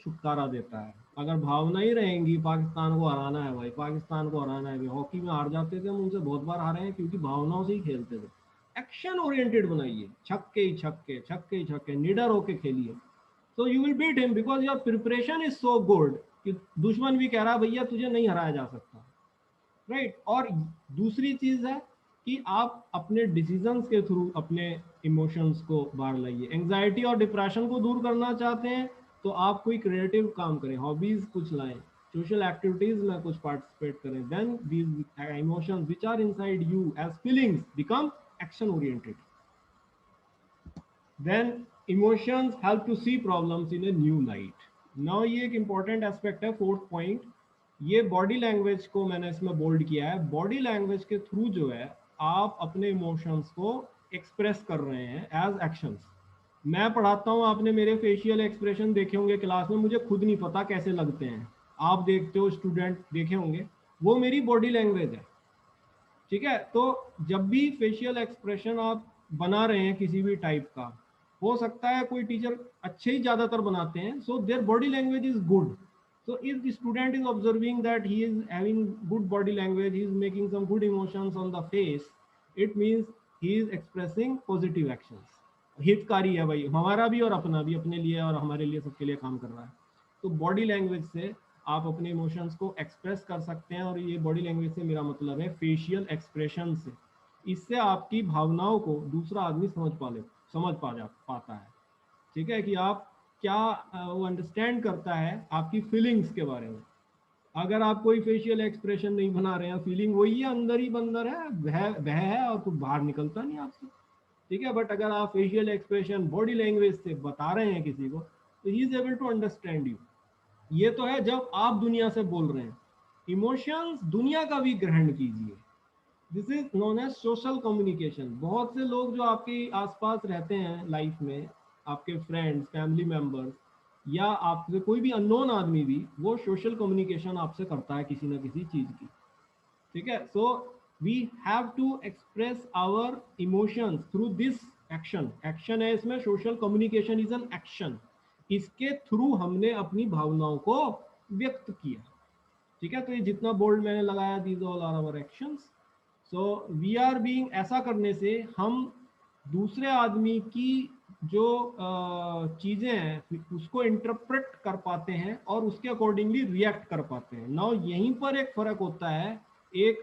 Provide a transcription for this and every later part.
छुटकारा देता है। अगर भावना ही रहेंगी पाकिस्तान को हराना है भाई, पाकिस्तान को हराना है, हॉकी में हार जाते थे हम उनसे, बहुत बार हारे हैं क्योंकि भावनाओं से ही खेलते थे। एक्शन ओरिएंटेड बनाइए, छक्के ही छक्के, छक्के ही छक्के, निडर होके खेलिए, तो you will beat him because your preparation is so good कि दुश्मन भी कह रहा है भैया तुझे नहीं हराया जा सकता, राइट। और दूसरी चीज है कि आप अपने डिसीजंस के थ्रू अपने इमोशंस को बाहर लाइए। एंजाइटी और डिप्रेशन को दूर करना चाहते हैं तो आप कोई क्रिएटिव काम करें, हॉबीज कुछ लाएं, सोशल एक्टिविटीज में कुछ पार्टिसिपेट करें। Then these emotions which are inside you as feelings become action oriented. Then emotions help to see problems in a new light. Now ये एक इंपॉर्टेंट एस्पेक्ट है, फोर्थ पॉइंट, ये body language को मैंने इसमें बोल्ड किया है। बॉडी लैंग्वेज के थ्रू जो है आप अपने इमोशंस को एक्सप्रेस कर रहे हैं एज एक्शंस। मैं पढ़ाता हूँ, आपने मेरे फेशियल एक्सप्रेशन देखे होंगे क्लास में, मुझे खुद नहीं पता कैसे लगते हैं, आप देखते हो, स्टूडेंट देखे होंगे, वो मेरी बॉडी लैंग्वेज है। ठीक है, तो जब भी फेशियल एक्सप्रेशन आप बना रहे हैं किसी भी टाइप का, हो सकता है कोई टीचर अच्छे ही ज्यादातर बनाते हैं, so their body language is good. So if the student is observing that he is having good body language, he is making some good emotions on the face, it means he is expressing positive actions। हितकारी है भाई, हमारा भी और अपना भी, अपने लिए और हमारे लिए, सबके लिए काम कर रहा है। तो बॉडी लैंग्वेज से आप अपने इमोशंस को एक्सप्रेस कर सकते हैं, और ये बॉडी लैंग्वेज से मेरा मतलब है फेशियल एक्सप्रेशन से। इससे आपकी भावनाओं को दूसरा आदमी समझ पाता है। ठीक है, कि आप क्या वो अंडरस्टैंड करता है आपकी फीलिंग्स के बारे में। अगर आप कोई फेशियल एक्सप्रेशन नहीं बना रहे हैं, फीलिंग वही है, अंदर ही बंदर है, वह है और कुछ बाहर निकलता नहीं आपसे। ठीक है, बट अगर आप फेशियल एक्सप्रेशन बॉडी लैंग्वेज से बता रहे हैं किसी को, तो he is able to understand you. ये तो है जब आप दुनिया से बोल रहे हैं। इमोशंस दुनिया का भी ग्रहण कीजिए, this is known as social communication. बहुत से लोग जो आपके आसपास रहते हैं लाइफ में, आपके फ्रेंड्स, फैमिली मेंबर्स, या आपसे कोई भी अननोन आदमी भी, वो सोशल कम्युनिकेशन आपसे करता है किसी ना किसी चीज की। ठीक है, so we have to express our emotions through this action. Action है इसमें, social communication is an action. इसके थ्रू हमने अपनी भावनाओं को व्यक्त किया। ठीक है, तो ये जितना बोल्ड मैंने लगाया, these all are our actions. So we are being, ऐसा करने से हम दूसरे आदमी की जो चीजें हैं उसको इंटरप्रेट कर पाते हैं और उसके अकॉर्डिंगली रिएक्ट कर पाते हैं। नाउ यहीं पर एक फर्क होता है एक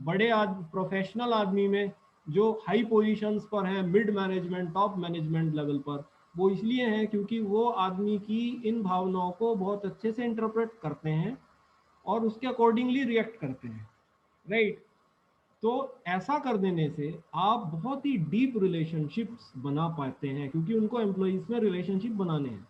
बड़े प्रोफेशनल आदमी में जो हाई पोजीशंस पर हैं, mid management, top management level पर, वो इसलिए हैं क्योंकि वो आदमी की इन भावनाओं को बहुत अच्छे से इंटरप्रेट करते हैं और उसके अकॉर्डिंगली रिएक्ट करते हैं, राइट। तो ऐसा कर देने से आप बहुत ही डीप रिलेशनशिप्स बना पाते हैं, क्योंकि उनको एम्प्लॉइज में रिलेशनशिप बनाने हैं,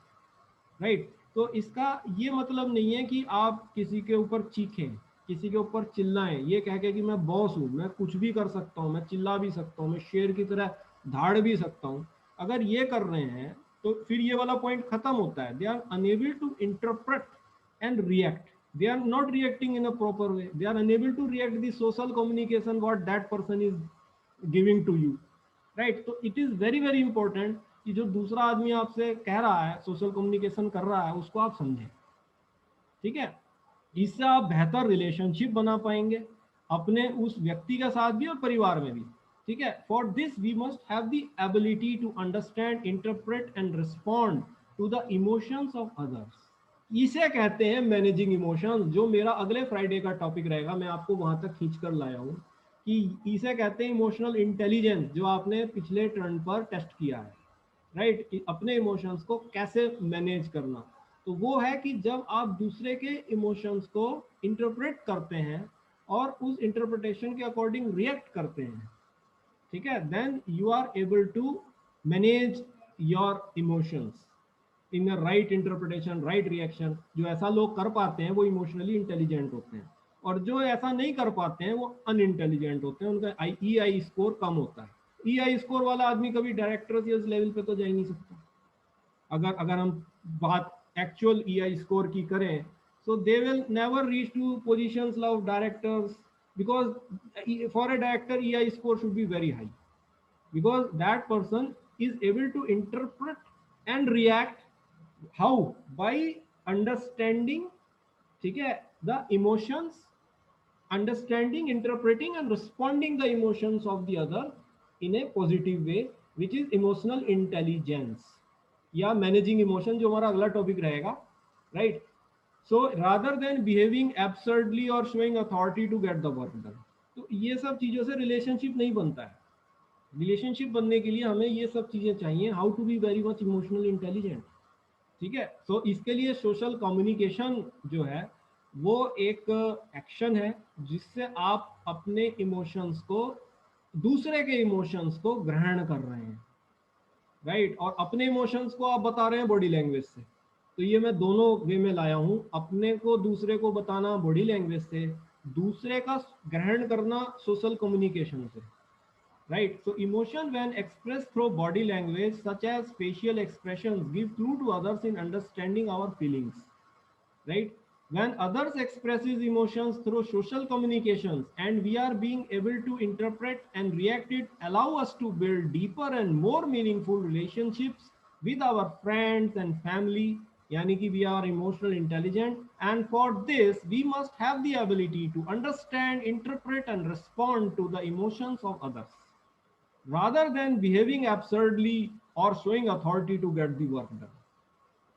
राइट। तो इसका ये मतलब नहीं है कि आप किसी के ऊपर चीखें, किसी के ऊपर चिल्लाएं, ये कह के कि मैं बॉस हूं, मैं कुछ भी कर सकता हूं, मैं चिल्ला भी सकता हूं, मैं शेर की तरह धाड़ भी सकता हूं। अगर ये कर रहे हैं तो फिर ये वाला पॉइंट खत्म होता है। They are enable to interpret and react. They are not reacting in a proper way. They are unable to react the social communication what that person is giving to you, right? तो it is very very important कि जो दूसरा आदमी आपसे कह रहा है, social communication कर रहा है, उसको आप समझें। ठीक है, इससे आप बेहतर रिलेशनशिप बना पाएंगे अपने उस व्यक्ति के साथ भी और परिवार में भी। ठीक है, for this we must have the ability to understand, interpret and respond to the emotions of others. इसे कहते हैं मैनेजिंग इमोशंस, जो मेरा अगले फ्राइडे का टॉपिक रहेगा। मैं आपको वहां तक खींच कर लाया हूं कि इसे कहते हैं इमोशनल इंटेलिजेंस, जो आपने पिछले टर्न पर टेस्ट किया है, राइट, कि अपने इमोशंस को कैसे मैनेज करना। तो वो है कि जब आप दूसरे के इमोशंस को इंटरप्रेट करते हैं और उस इंटरप्रिटेशन के अकॉर्डिंग रिएक्ट करते हैं, ठीक है, then you are able to manage your emotions in right interpretation, right reaction. जो ऐसा लोग कर पाते हैं वो इमोशनली इंटेलिजेंट होते हैं, और जो ऐसा नहीं कर पाते हैं वो अनइंटेलिजेंट होते हैं, उनका EI स्कोर कम होता है। EI स्कोर वाला आदमी कभी डायरेक्टर लेवल पे तो जा ही नहीं सकता। अगर हम बात एक्चुअल EI स्कोर की करें, so they will never reach to positions of directors, because for a director EI score should be very high, because that person is able to interpret and react. How? By understanding, ठीक है, the emotions, understanding, interpreting and responding the emotions of the other in a positive way, which is emotional intelligence या managing emotion, जो हमारा अगला topic रहेगा, right? So rather than behaving absurdly or showing authority to get the work done, तो ये सब चीजों से रिलेशनशिप नहीं बनता है। रिलेशनशिप बनने के लिए हमें ये सब चीजें चाहिए, how to be very much emotional intelligent, ठीक है। सो इसके लिए सोशल कम्युनिकेशन जो है वो एक एक्शन है जिससे आप अपने इमोशंस को, दूसरे के इमोशंस को ग्रहण कर रहे हैं, राइट। और अपने इमोशंस को आप बता रहे हैं बॉडी लैंग्वेज से, तो ये मैं दोनों वे में लाया हूं, अपने को दूसरे को बताना बॉडी लैंग्वेज से, दूसरे का ग्रहण करना सोशल कम्युनिकेशन से, right? So emotion when expressed through body language such as facial expressions give clue to others in understanding our feelings, right? When others expresses emotions through social communications and we are being able to interpret and react it, allow us to build deeper and more meaningful relationships with our friends and family, yani ki we are emotional intelligent, and for this we must have the ability to understand, interpret and respond to the emotions of others rather than behaving absurdly or showing authority to get the work done।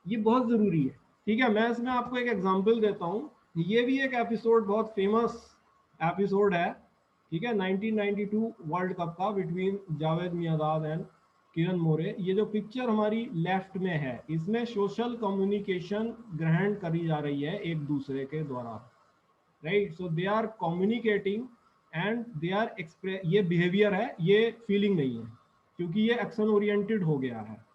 ये बहुत जरूरी है, ठीक है। मैं इसमें आपको एक एग्जांपल देता हूँ। ये भी एक एपिसोड, बहुत फेमस एपिसोड है, ठीक है, 1992 वर्ल्ड कप का बिटवीन जावेद मियांदाद एंड किरण मोरे। ये जो पिक्चर हमारी लेफ्ट में है, इसमें सोशल कम्युनिकेशन ग्रहण करी जा रही है एक दूसरे के द्वारा, right. So they are communicating and they are express, ये बिहेवियर है, ये फीलिंग नहीं है, क्योंकि ये एक्शन ओरिएंटेड हो गया है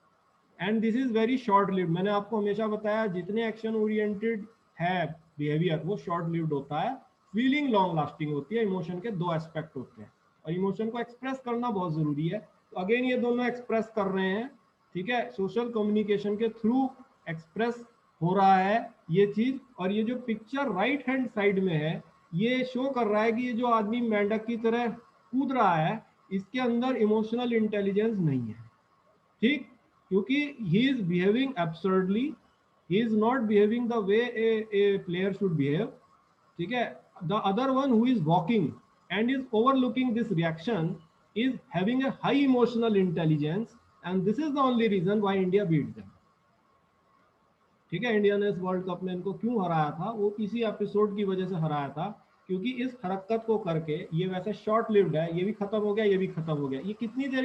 and this is very short lived. मैंने आपको हमेशा बताया जितने एक्शन ओरिएंटेड है बिहेवियर वो शॉर्ट लिव्ड होता है, फीलिंग लॉन्ग लास्टिंग होती है। इमोशन के दो एस्पेक्ट होते हैं और इमोशन को एक्सप्रेस करना बहुत जरूरी है। तो अगेन ये दोनों एक्सप्रेस कर रहे हैं, ठीक है, सोशल कम्युनिकेशन के थ्रू एक्सप्रेस हो रहा है ये चीज। और ये जो पिक्चर राइट हैंड साइड में है ये शो कर रहा है कि ये जो आदमी मेंढक की तरह कूद रहा है इसके अंदर इमोशनल इंटेलिजेंस नहीं है, ठीक, क्योंकि he is behaving absurdly, he is not behaving the way a player should behave, ठीक है। The other one who is walking and is overlooking this reaction is having a high emotional intelligence and this is the only reason why India beat them, ठीक है। India ने इस world cup में इनको क्यों हराया था, वो इसी एपिसोड की वजह से हराया था, क्योंकि इस हरकत को करके, ये वैसे शॉर्ट लिव्ड है, ये भी खत्म हो गया, ये भी खत्म हो गया, ये कितनी देर